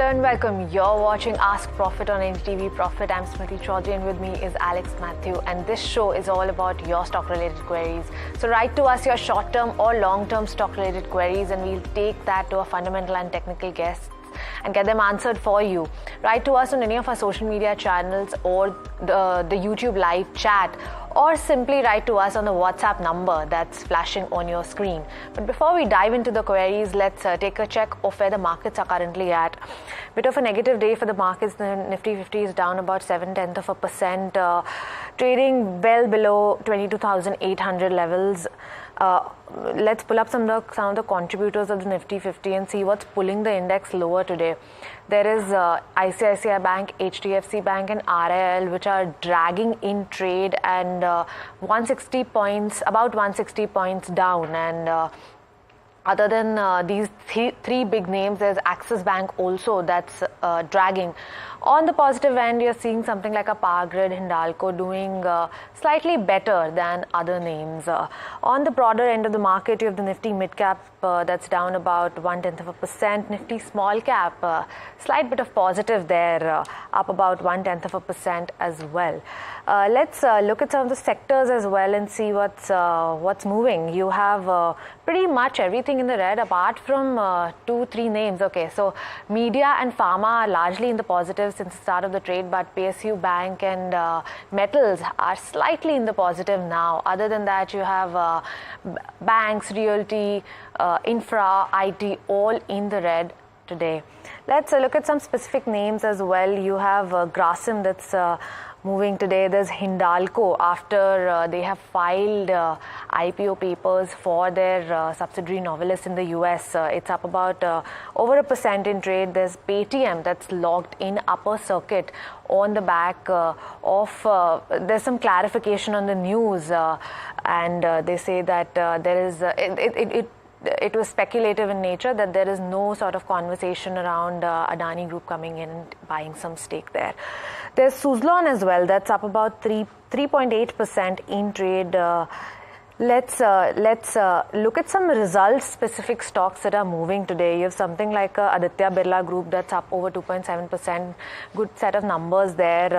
Hello and welcome. You're watching Ask Profit on NDTV Profit. I'm Smriti Chaudhary and with me is Mathew, and this show is all about your stock-related queries. So write to us your short-term or long-term stock-related queries and we'll take that to our fundamental and technical guests and get them answered for you. Write to us on any of our social media channels or the YouTube live chat, or simply write to us on the WhatsApp number that's flashing on your screen. But before we dive into the queries, let's take a check of where the markets are currently at. Bit of a negative day for the markets. The Nifty 50 is down about 0.7%, trading well below 22,800 levels. Let's pull up some of the contributors of the Nifty 50 and see what's pulling the index lower today. There is ICICI Bank, HDFC Bank and RIL, which are dragging in trade and 160 points, about 160 points down. And other than these three big names, there's Axis Bank also that's dragging. On the positive end, you're seeing something like a Power Grid, Hindalco doing slightly better than other names. On the broader end of the market, you have the Nifty Mid Cap that's down about 0.1%. Nifty Small Cap, slight bit of positive there, up about 0.1% as well. Let's look at some of the sectors as well and see what's moving. You have pretty much everything in the red apart from 2-3 names. Okay, so media and pharma are largely in the positive since the start of the trade, but PSU Bank and metals are slightly in the positive now. Other than that, you have banks, realty, infra, IT all in the red today. Let's look at some specific names as well. You have Grasim that's moving today. There's Hindalco after they have filed IPO papers for their subsidiary Novelis in the US. It's up about over 1% in trade. There's Paytm that's logged in upper circuit on the back of there's some clarification on the news and they say that there is it was speculative in nature, that there is no sort of conversation around Adani Group coming in and buying some stake there. There's Suzlon as well, that's up about 3.8% in trade. Let's look at some results-specific stocks that are moving today. You have something like Aditya Birla Group that's up over 2.7%. Good set of numbers there.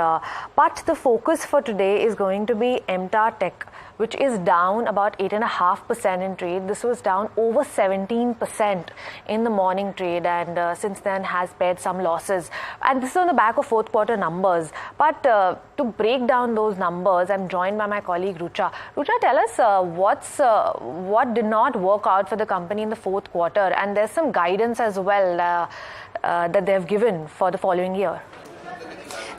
But the focus for today is going to be MTAR Tech, which is down about 8.5% in trade. This was down over 17% in the morning trade and since then has paid some losses. And this is on the back of fourth quarter numbers. But to break down those numbers, I'm joined by my colleague Rucha. Rucha, tell us what did not work out for the company in the fourth quarter, and there's some guidance as well that they've given for the following year.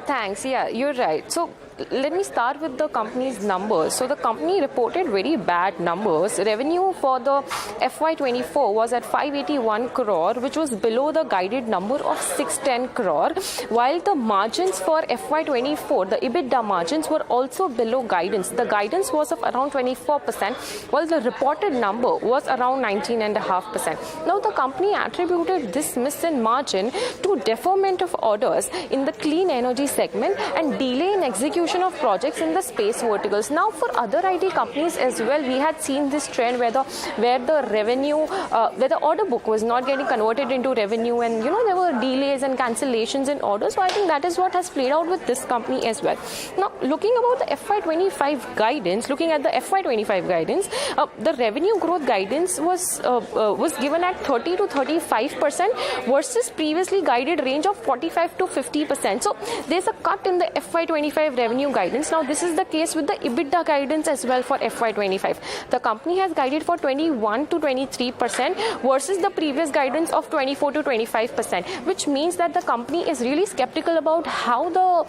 Thanks. Yeah, you're right. So let me start with the company's numbers. So the company reported very bad numbers. Revenue for the FY24 was at 581 crore, which was below the guided number of 610 crore, while the margins for FY24, the EBITDA margins were also below guidance. The guidance was of around 24%, while the reported number was around 19.5%. Now the company attributed this miss in margin to deferment of orders in the clean energy segment and delay in execution of projects in the space verticals. Now for other IT companies as well, we had seen this trend where the revenue, where the order book was not getting converted into revenue, and there were delays and cancellations in orders. So I think that is what has played out with this company as well. Now looking about the FY25 guidance, the revenue growth guidance was given at 30 to 35% versus previously guided range of 45 to 50%. So there's a cut in the FY25 revenue guidance. Now this is the case with the EBITDA guidance as well for FY25. The company has guided for 21 to 23% versus the previous guidance of 24 to 25%, which means that the company is really skeptical about how the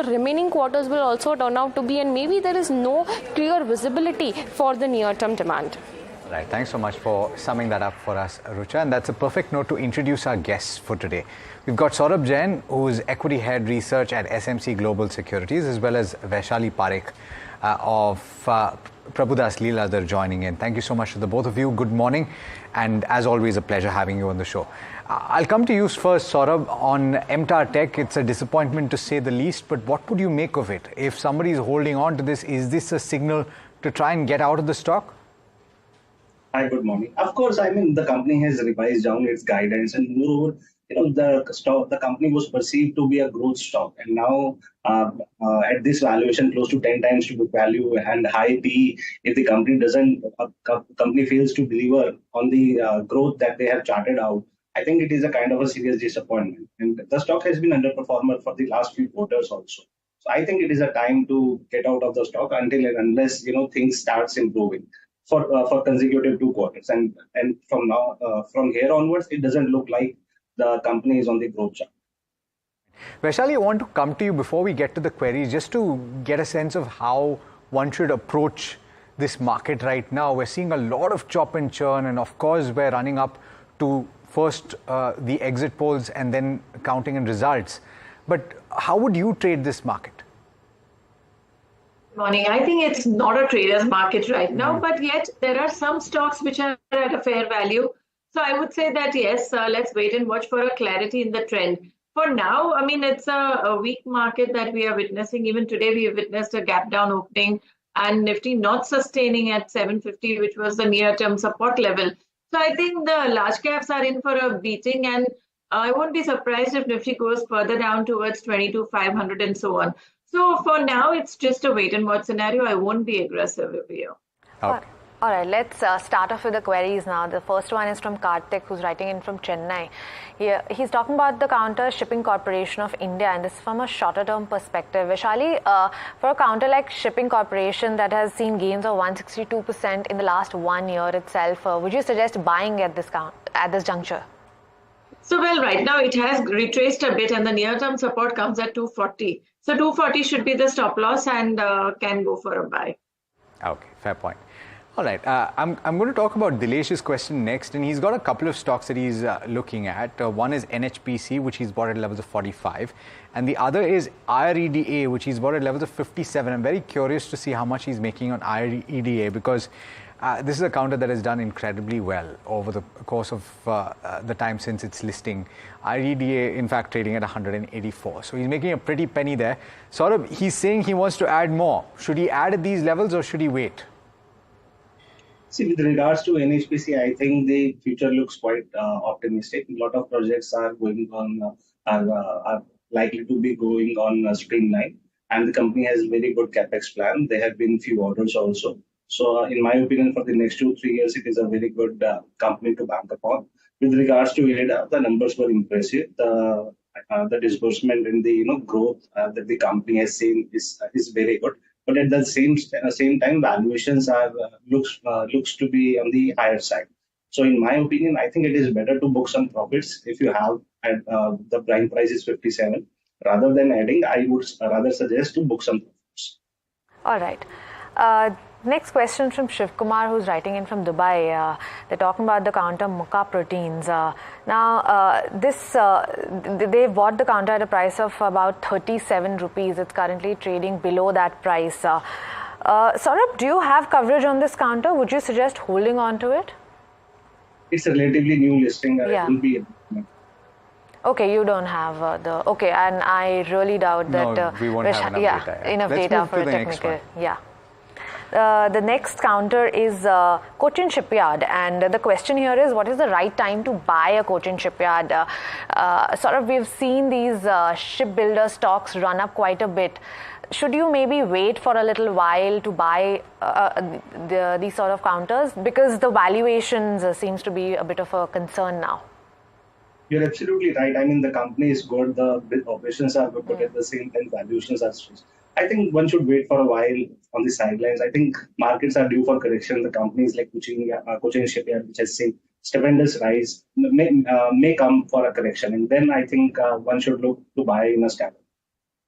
remaining quarters will also turn out to be, and maybe there is no clear visibility for the near-term demand. Right, thanks so much for summing that up for us, Rucha. And that's a perfect note to introduce our guests for today. We've got Saurabh Jain, who's Equity Head Research at SMC Global Securities, as well as Vaishali Parekh of Prabhudas Leeladhar joining in. Thank you so much to the both of you. Good morning. And as always, a pleasure having you on the show. I'll come to you first, Saurabh, on MTAR Tech. It's a disappointment to say the least, but what would you make of it? If somebody is holding on to this, is this a signal to try and get out of the stock? Hi, good morning. Of course, the company has revised down its guidance, and moreover, the company was perceived to be a growth stock, and now at this valuation, close to 10 times to book value and high PE, if the company company fails to deliver on the growth that they have charted out, I think it is a kind of a serious disappointment. And the stock has been underperformer for the last few quarters also. So I think it is a time to get out of the stock until and unless things starts improving for consecutive 2 quarters. And from here onwards, it doesn't look like the company is on the growth chart. Vaishali, I want to come to you before we get to the queries, just to get a sense of how one should approach this market right now. We're seeing a lot of chop and churn, and of course, we're running up to first the exit polls and then counting in results. But how would you trade this market? Morning. I think it's not a trader's market right now, but yet there are some stocks which are at a fair value. So I would say that yes, let's wait and watch for a clarity in the trend. For now, I mean, it's a weak market that we are witnessing. Even today, we have witnessed a gap down opening and Nifty not sustaining at 750, which was the near-term support level. So I think the large caps are in for a beating, and I won't be surprised if Nifty goes further down towards 22,500 and so on. So for now, it's just a wait and watch scenario. I won't be aggressive over here. Okay. All right, let's start off with the queries now. The first one is from Karthik, who's writing in from Chennai. He's talking about the Counter Shipping Corporation of India, and this is from a shorter term perspective. Vaishali, for a counter like Shipping Corporation that has seen gains of 162% in the last 1 year itself, would you suggest buying at this juncture? So, well, right now it has retraced a bit, and the near-term support comes at 240. So 240 should be the stop loss, and can go for a buy. Okay, fair point. All right, I'm going to talk about Dilesh's question next, and he's got a couple of stocks that he's looking at. One is NHPC, which he's bought at levels of 45, and the other is IREDA, which he's bought at levels of 57. I'm very curious to see how much he's making on IREDA, because this is a counter that has done incredibly well over the course of the time since its listing. IREDA, in fact, trading at 184. So he's making a pretty penny there. Saurabh, he's saying he wants to add more. Should he add at these levels or should he wait? See, with regards to NHPC, I think the future looks quite optimistic. A lot of projects are going on, are likely to be going on streamline, and the company has very good capex plan. There have been few orders also. So, in my opinion, for the next 2-3 years, it is a very good company to bank upon. With regards to IREDA, the numbers were impressive. The disbursement and the growth that the company has seen is very good. But at the same time, valuations are looks to be on the higher side. So, in my opinion, I think it is better to book some profits if you have the prime price is 57. Rather than adding, I would rather suggest to book some profits. All right. Next question from Shiv Kumar, who's writing in from Dubai. They're talking about the counter Muka Proteins. They bought the counter at a price of about 37 rupees. It's currently trading below that price. Saurabh, do you have coverage on this counter? Would you suggest holding on to it? It's a relatively new listing. Yeah. It will be. Okay, you don't have okay, and I really doubt that. No, we won't have enough data. Enough Let's data move for to a the next technical. one. Yeah. The next counter is Cochin Shipyard, and the question here is, what is the right time to buy a Cochin Shipyard? We've seen these shipbuilder stocks run up quite a bit. Should you maybe wait for a little while to buy these sort of counters, because the valuations seems to be a bit of a concern now? You're absolutely right. I mean, the company is good, the operations are good, but at the same time, valuations are stressed. I think one should wait for a while on the sidelines. I think markets are due for correction. The companies like Cochin Shipyard, which has seen stupendous rise, may come for a correction. And then I think one should look to buy in a scalp.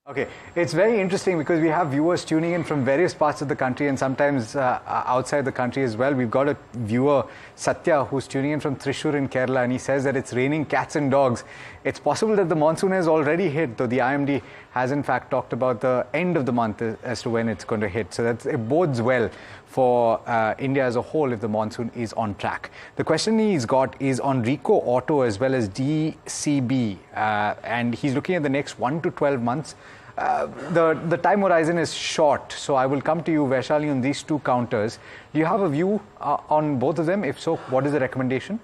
Okay, it's very interesting because we have viewers tuning in from various parts of the country and sometimes outside the country as well. We've got a viewer, Satya, who's tuning in from Thrissur in Kerala, and he says that it's raining cats and dogs. It's possible that the monsoon has already hit, though the IMD has in fact talked about the end of the month as to when it's going to hit. So it bodes well for India as a whole if the monsoon is on track. The question he's got is on Rico Auto as well as DCB, and he's looking at the next 1 to 12 months. The time horizon is short, so I will come to you, Vaishali, on these two counters. Do you have a view on both of them? If so, what is the recommendation?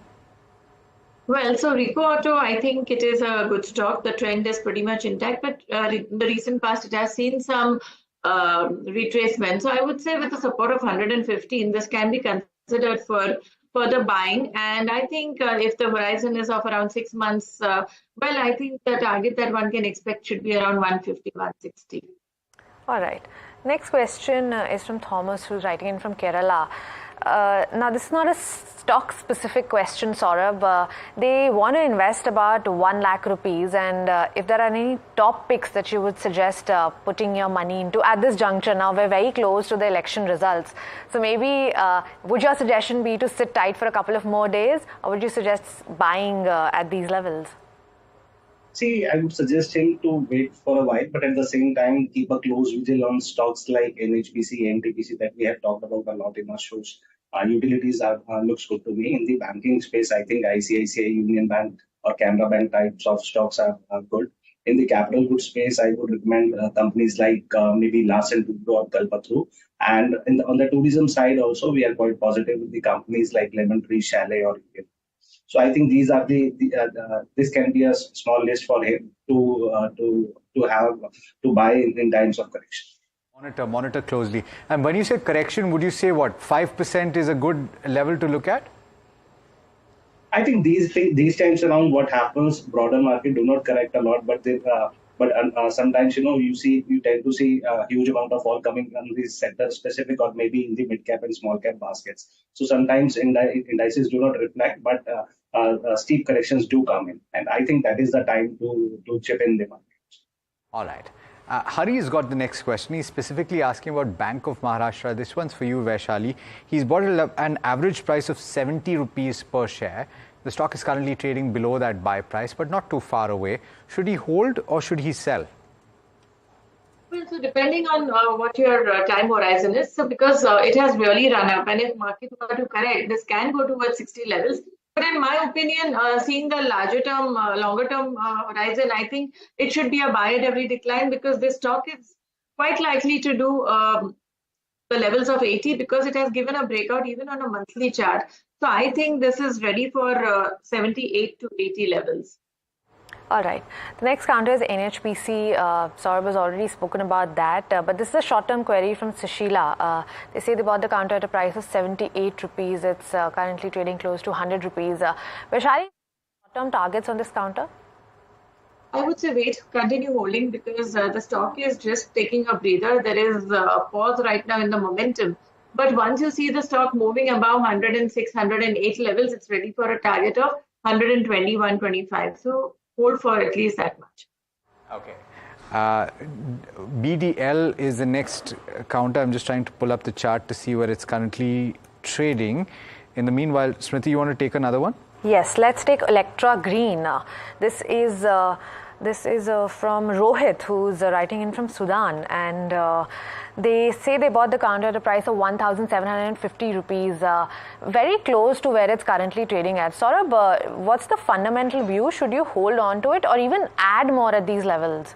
Well, so Rico Auto, I think it is a good stock. The trend is pretty much intact, but in the recent past, it has seen some retracement. So I would say with the support of 115, this can be considered for further buying. And I think if the horizon is of around 6 months, well, I think the target that one can expect should be around 150, 160. All right. Next question is from Thomas, who's writing in from Kerala. Now, this is not a stock-specific question, Saurabh. They want to invest about 1 lakh rupees, and if there are any top picks that you would suggest putting your money into at this juncture. Now, we're very close to the election results. So maybe would your suggestion be to sit tight for a couple of more days, or would you suggest buying at these levels? See, I would suggest him to wait for a while, but at the same time, keep a close vigil on stocks like NHPC, NTPC that we have talked about a lot in our shows. Utilities looks good to me. In the banking space, I think ICICI, Union Bank or Canara Bank types of stocks are good. In the capital goods space, I would recommend companies like maybe Larsen & Toubro or Kalpataru. And on the tourism side also, we are quite positive with the companies like Lemon Tree, Chalet or So I think these are this can be a small list for him to buy in times of correction. Monitor closely. And when you say correction, would you say what 5% is a good level to look at? I think these times around, what happens, broader market do not correct a lot, but sometimes you tend to see a huge amount of fall coming on these sector specific or maybe in the mid cap and small cap baskets. So sometimes indices do not reflect, but steep corrections do come in, and I think that is the time to chip in the market. All right. Hari's got the next question. He's specifically asking about Bank of Maharashtra. This one's for you, Vaishali. He's bought an average price of 70 rupees per share. The stock is currently trading below that buy price, but not too far away. Should he hold or should he sell? Well, so depending on what your time horizon is, so because it has really run up, and if market were to correct, this can go towards 60 levels. But in my opinion, seeing the longer term horizon, I think it should be a buy at every decline, because this stock is quite likely to do the levels of 80 because it has given a breakout even on a monthly chart. So I think this is ready for 78 to 80 levels. All right. The next counter is NHPC. Saurabh has already spoken about that. But this is a short-term query from Sushila. They say they bought the counter at a price of 78 rupees. It's currently trading close to 100 rupees. Vaishali, short-term targets on this counter? I would say wait, continue holding, because the stock is just taking a breather. There is a pause right now in the momentum. But once you see the stock moving above 106, 108 levels, it's ready for a target of 120, 125. So hold for at least that much. Okay. BDL is the next counter. I'm just trying to pull up the chart to see where it's currently trading. In the meanwhile, Smriti, you want to take another one? Yes, let's take Electra Green. This is from Rohit, who's writing in from Sudan, and they say they bought the counter at a price of 1,750 rupees, very close to where it's currently trading at. Saurabh, what's the fundamental view? Should you hold on to it or even add more at these levels?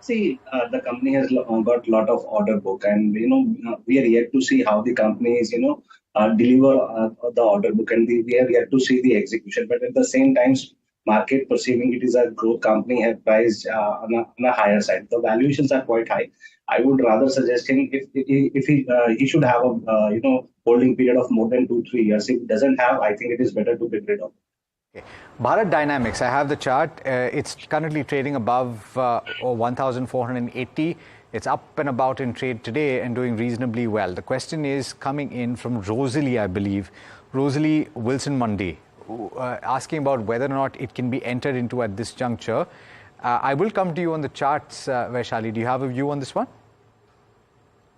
See, the company has got a lot of order book, and we are yet to see how the companies deliver the order book, and we are yet to see the execution. But at the same time, market perceiving it is a growth company have priced on a higher side. The valuations are quite high. I would rather suggest him if he should have a holding period of more than 2-3 years. If he doesn't have, I think it is better to get rid of. Okay. Bharat Dynamics, I have the chart. It's currently trading above 1,480. It's up and about in trade today and doing reasonably well. The question is coming in from Rosalie, I believe. Rosalie Wilson Mundy, asking about whether or not it can be entered into at this juncture. I will come to you on the charts, Vaishali. Do you have a view on this one?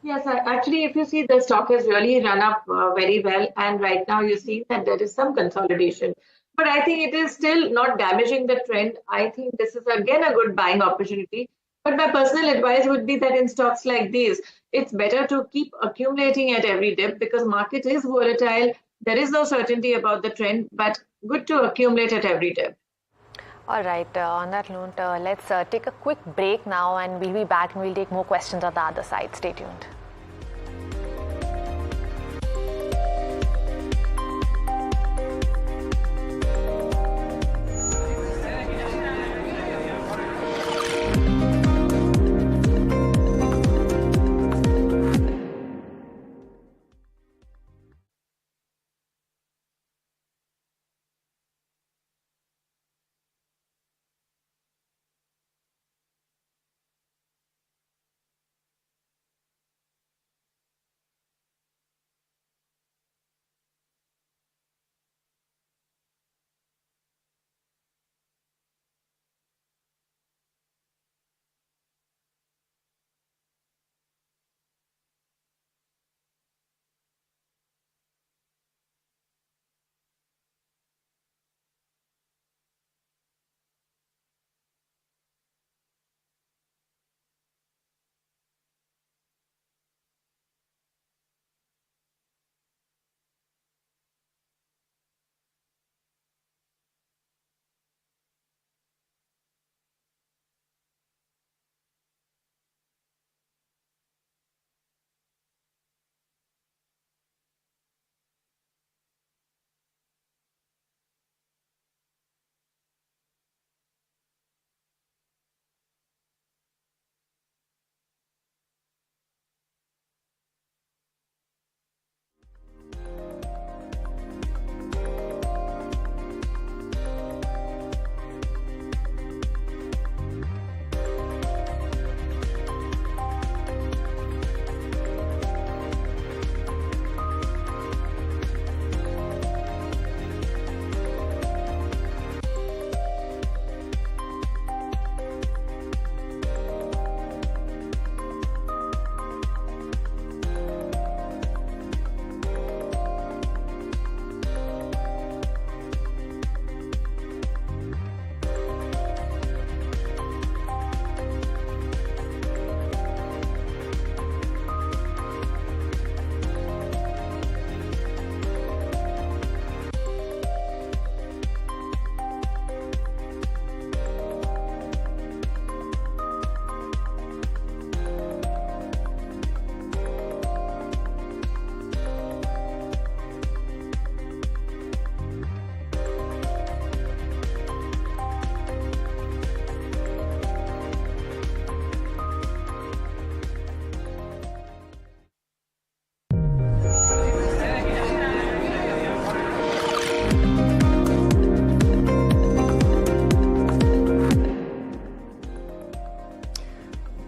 Yes, actually, if you see, the stock has really run up very well, and right now you see that there is some consolidation. But I think it is still not damaging the trend. I think this is again a good buying opportunity. But my personal advice would be that in stocks like these, it's better to keep accumulating at every dip, because market is volatile. There is no certainty about the trend, but good to accumulate at every dip. All right. On that note, let's take a quick break now, and we'll be back and we'll take more questions on the other side. Stay tuned.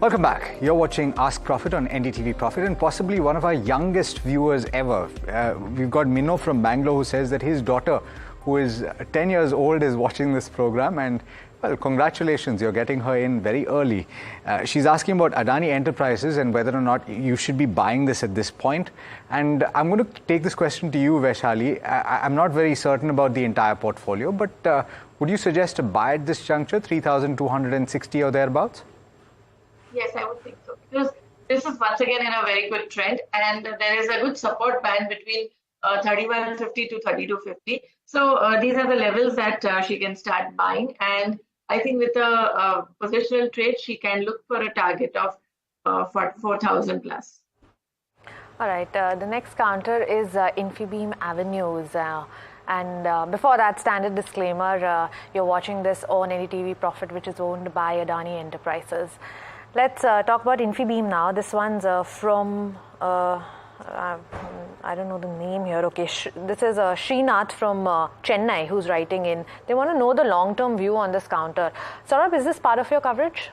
Welcome back. You're watching Ask Profit on NDTV Profit and possibly one of our youngest viewers ever. We've got Minnow from Bangalore who says that his daughter, who is 10 years old, is watching this program, and well, congratulations, you're getting her in very early. She's asking about Adani Enterprises and whether or not you should be buying this at this point. And I'm going to take this question to you, Vaishali. I'm not very certain about the entire portfolio, but would you suggest to buy at this juncture, 3,260 or thereabouts? Yes, I would think so. Because this is once again in a very good trend, and there is a good support band between 3150 to 3250. So these are the levels that she can start buying. And I think with a positional trade, she can look for a target of 4,000 plus. All right. The next counter is Infibeam Avenues. And before that, standard disclaimer, you're watching this on NDTV Profit, which is owned by Adani Enterprises. Let's talk about Infibeam now. This one's from, I don't know the name here. Okay, this is Srinath from Chennai who's writing in. They want to know the long-term view on this counter. Saurabh, is this part of your coverage?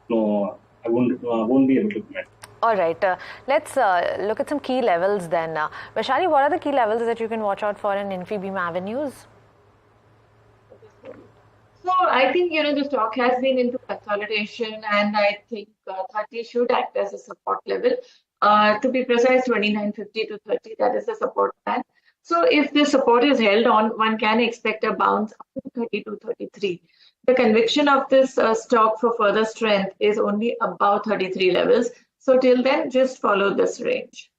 No, I won't be able to comment. All right, let's look at some key levels then. Vaishali, what are the key levels that you can watch out for in Infibeam Avenues? So I think, the stock has been into consolidation, and I think 30 should act as a support level. To be precise, 2950 to 30, that is the support plan. So if the support is held on, one can expect a bounce up to 30 to 33. The conviction of this stock for further strength is only about 33 levels. So till then, just follow this range.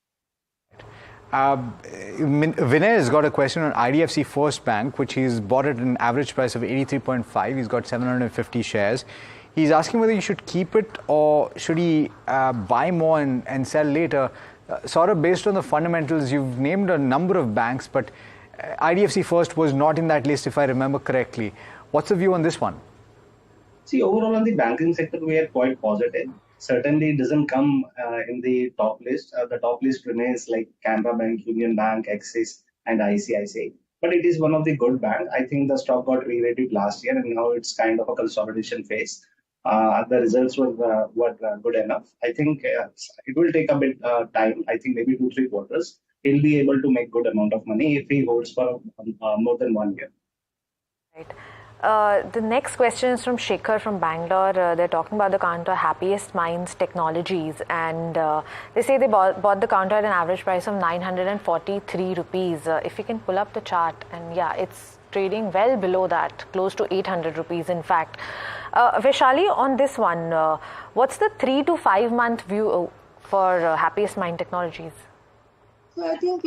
Vinay has got a question on IDFC First Bank, which he's bought at an average price of 83.5. He's got 750 shares. He's asking whether you should keep it or should he buy more and sell later. Sort of based on the fundamentals, you've named a number of banks, but IDFC First was not in that list, if I remember correctly. What's the view on this one? See, overall on the banking sector, we are quite positive. Certainly, it doesn't come in the top list. The top list remains like Canara Bank, Union Bank, Axis, and ICICI. But it is one of the good banks. I think the stock got re-rated last year, and now it's kind of a consolidation phase. The results were good enough. I think it will take a bit time. I think maybe 2-3 quarters. He'll be able to make good amount of money if he holds for more than 1 year. Right. The next question is from Shekhar from Bangalore. They're talking about the counter Happiest Minds Technologies, and they say they bought the counter at an average price of 943 rupees. If you can pull up the chart, and yeah, it's trading well below that, close to 800 rupees in fact. Vaishali, on this one, what's the 3 to 5 month view for Happiest Mind Technologies? So I think,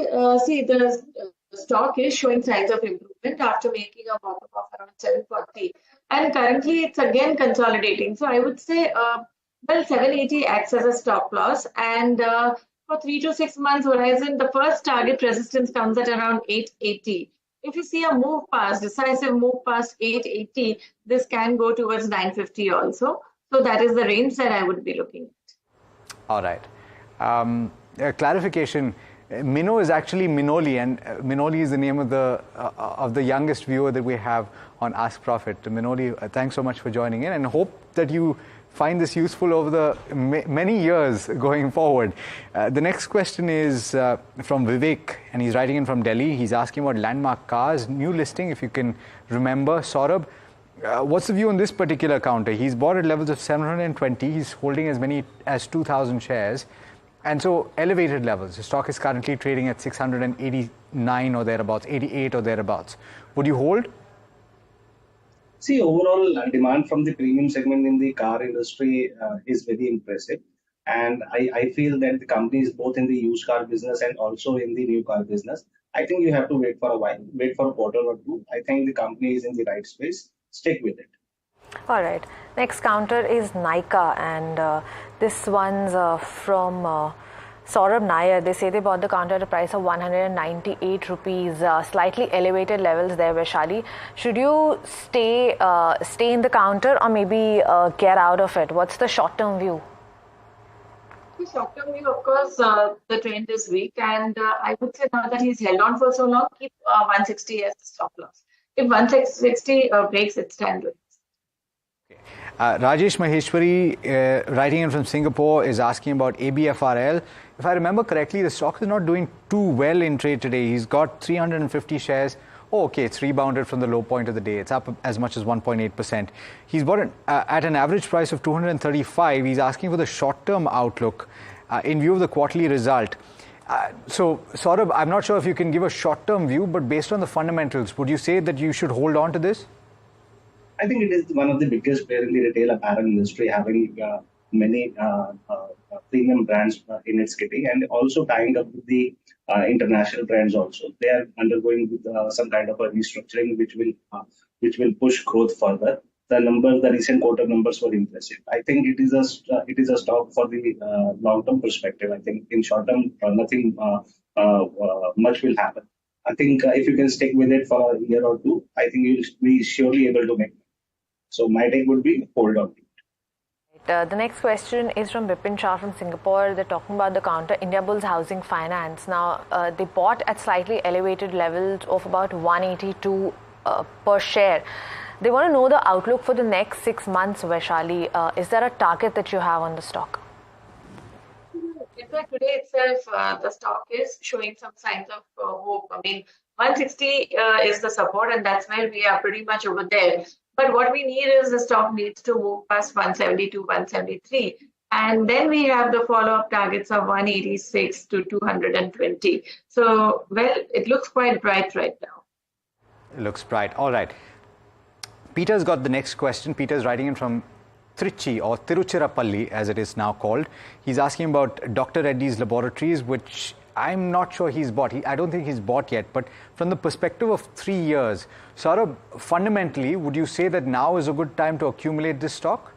the stock is showing signs of improvement after making a bottom of around 740, and currently it's again consolidating. So I would say, 780 acts as a stop loss, and for 3 to 6 months horizon, the first target resistance comes at around 880. If you see a decisive move past 880, this can go towards 950 also. So that is the range that I would be looking at. All right. Clarification. Minnow is actually Minoli, and Minoli is the name of the youngest viewer that we have on Ask Profit. Minoli, thanks so much for joining in, and hope that you find this useful over the many years going forward. The next question is from Vivek, and he's writing in from Delhi. He's asking about Landmark Cars, new listing, if you can remember. Saurabh, what's the view on this particular counter? He's bought at levels of 720. He's holding as many as 2,000 shares. And so elevated levels. The stock is currently trading at 689 or thereabouts, 88 or thereabouts. Would you hold? See, overall demand from the premium segment in the car industry is very impressive. And I feel that the company is both in the used car business and also in the new car business. I think you have to wait for a while, wait for a quarter or two. I think the company is in the right space. Stick with it. All right. Next counter is Nykaa, and this one's from Saurabh Nair. They say they bought the counter at a price of 198 rupees. Slightly elevated levels there, Vaishali. Should you stay in the counter or maybe get out of it? What's the short-term view? The short-term view, of course, the trend is weak, and I would say now that he's held on for so long, keep 160 as the stop loss. If 160 breaks, it's time to. Rajesh Maheshwari, writing in from Singapore, is asking about ABFRL. If I remember correctly, the stock is not doing too well in trade today. He's got 350 shares. Oh, okay, it's rebounded from the low point of the day. It's up as much as 1.8%. He's bought it at an average price of 235. He's asking for the short-term outlook in view of the quarterly result. So, Saurabh, I'm not sure if you can give a short-term view, but based on the fundamentals, would you say that you should hold on to this? I think it is one of the biggest players in the retail apparel industry, having many premium brands in its kitty, and also tying up with the international brands also. They are undergoing with, some kind of a restructuring, which will push growth further. The recent quarter numbers were impressive. I think it is a stock for the long-term perspective. I think in short term, nothing much will happen. I think if you can stick with it for a year or two, I think you'll be surely able to make money. So my take would be hold on to it. The next question is from Bipin Shah from Singapore. They're talking about the counter Indiabulls Housing Finance. Now, they bought at slightly elevated levels of about 182 per share. They want to know the outlook for the next 6 months, Vaishali. Is there a target that you have on the stock? In fact, today itself, the stock is showing some signs of hope. I mean, 160 is the support, and that's where we are pretty much over there. But what we need is the stock needs to move past 172, 173. And then we have the follow-up targets of 186 to 220. So, well, it looks quite bright right now. It looks bright. All right. Peter's got the next question. Peter's writing in from Trichy, or Tiruchirappalli as it is now called. He's asking about Dr. Reddy's Laboratories, which I'm not sure he's bought. I don't think he's bought yet. But from the perspective of 3 years, Saurabh, fundamentally, would you say that now is a good time to accumulate this stock?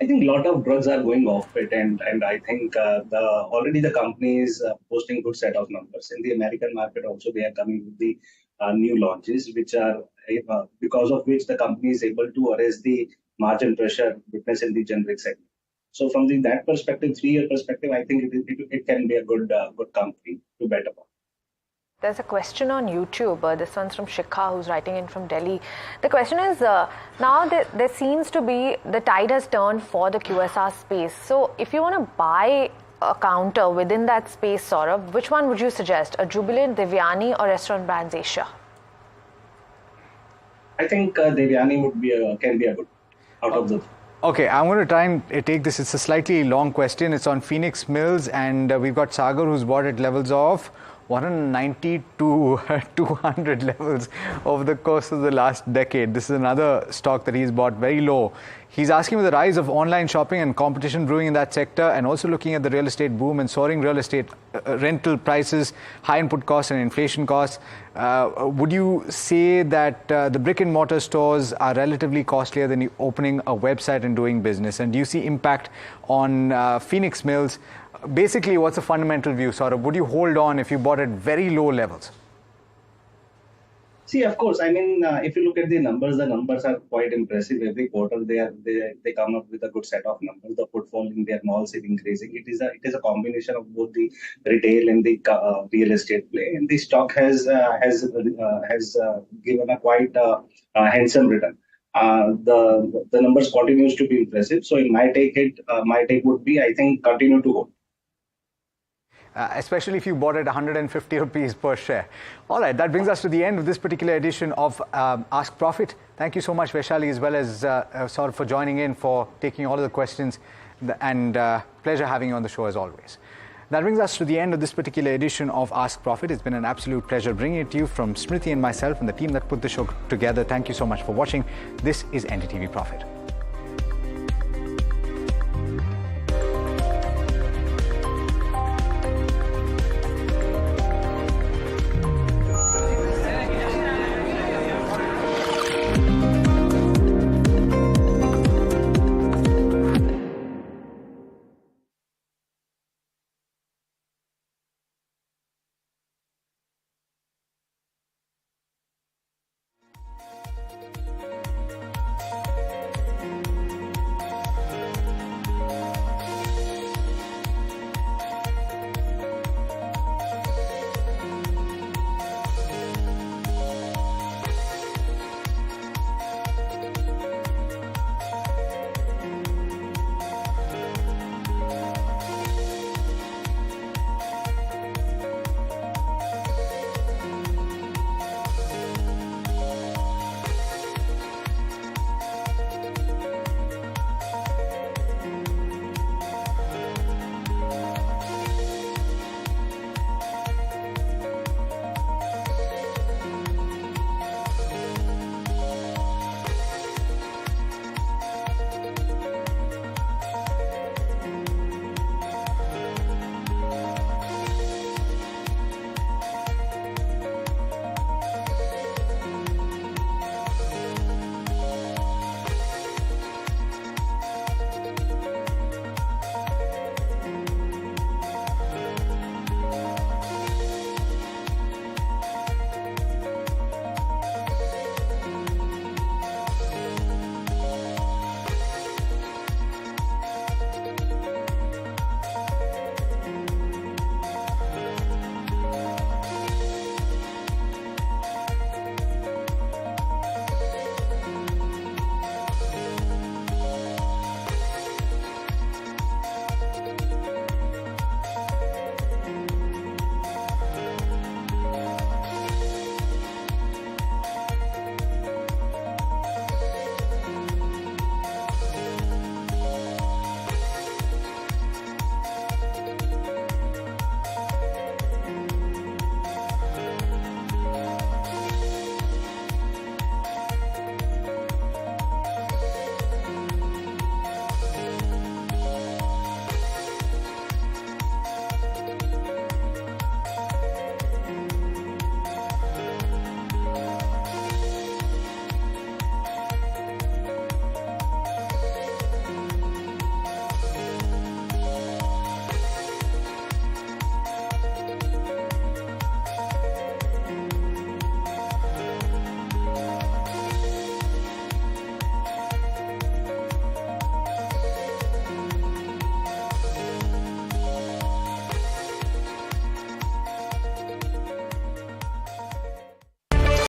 I think a lot of drugs are going off it, and I think already the company is posting good set of numbers. In the American market also, they are coming with the new launches, which are because of which the company is able to arrest the margin pressure witnessed in the generic segment. So from that perspective, 3-year perspective, I think it can be a good company to bet upon. There's a question on YouTube. This one's from Shikha, who's writing in from Delhi. The question is, now there seems to be, the tide has turned for the QSR space. So if you want to buy a counter within that space, Saurabh, which one would you suggest? A Jubilant, Devyani, or Restaurant Brands Asia? I think Devyani can be a good out of the. Okay, I'm going to try and take this. It's a slightly long question. It's on Phoenix Mills, and we've got Sagar, who's bought at levels of 190 to 200 levels over the course of the last decade. This is another stock that he's bought very low. He's asking for the rise of online shopping and competition brewing in that sector, and also looking at the real estate boom and soaring real estate rental prices, high input costs and inflation costs. Would you say that the brick and mortar stores are relatively costlier than opening a website and doing business? And do you see impact on Phoenix Mills? Basically, what's the fundamental view, Saurabh? Would you hold on if you bought at very low levels? See, of course. I mean, if you look at the numbers are quite impressive. Every quarter, they come up with a good set of numbers. The footfall in their malls is increasing. It is a combination of both the retail and the real estate play. And the stock has given a quite handsome return. The numbers continues to be impressive. So, in my take would be, I think, continue to hold. Especially if you bought at 150 rupees per share. All right, that brings us to the end of this particular edition of Ask Profit. Thank you so much, Vaishali, as well as Saurabh, for joining in, for taking all of the questions, and pleasure having you on the show as always. That brings us to the end of this particular edition of Ask Profit. It's been an absolute pleasure bringing it to you from Smriti and myself and the team that put the show together. Thank you so much for watching. This is NDTV Profit.